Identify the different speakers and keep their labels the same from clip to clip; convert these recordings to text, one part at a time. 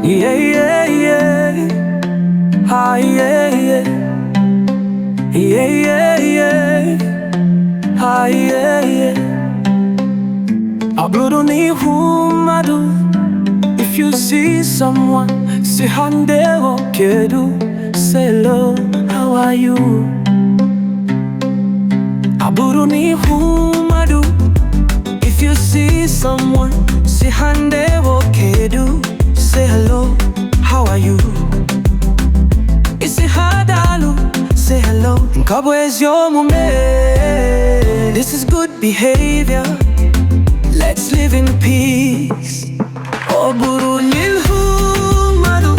Speaker 1: Yeah, yeah, yeah. Ah, yeah, yeah. Yeah, yeah, yeah. Ah, yeah, yeah. Aburuni humadu. If you see someone, say hande okedu. Say hello, how are you? Aburuni humadu. If you see someone, say hande okedu. Say hello, how are you? Isi hadalu, say hello. Nkabwezi omume. This is good behavior. Let's live in peace. Oburuni humadu.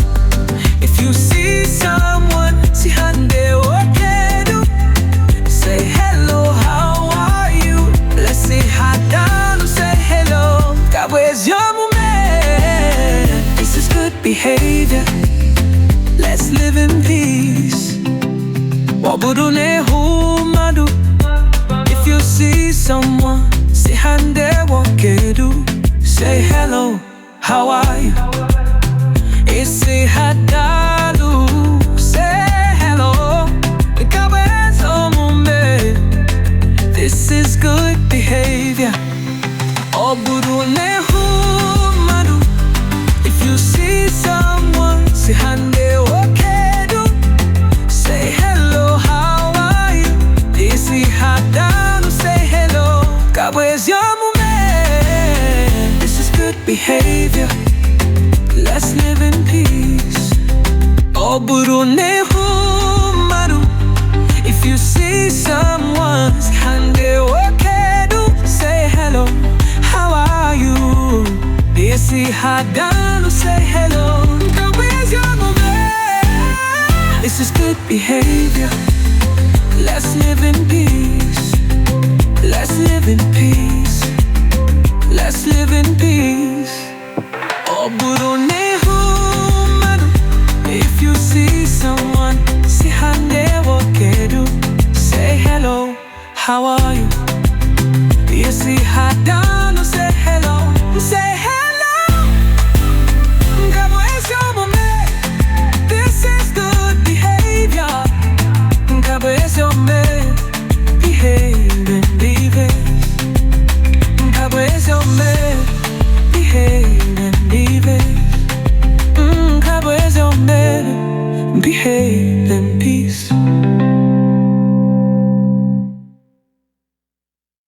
Speaker 1: If you see someone, say hande okedu. Say hello, how are you? Let's say hadalu, say hello. Nkabwezi omume. This is good behavior. Let's live in peace. Waburune humadu. If you see someone, say hande wokedu. Say hello, how are you? Isi hadalu, say hello. Ikabezo mumbe. This is good behavior. Waburune humadu. If you see someone, say hande wokedu. Say hello, how are you? Isi hadalu, say hello. Kabwezi omume. This is good behavior. Let's live in peace. Oburune humadu. If you see someone, say hande wokedu. Say hello, how are you? Isi hadalu, say hello. Kabwezi omume. This is good behavior. Let's live in peace. Let's live in peace. Let's live in peace. Oburune humadu. If you see someone, say hande wokedu. Say hello, how are you? Isi hadalu.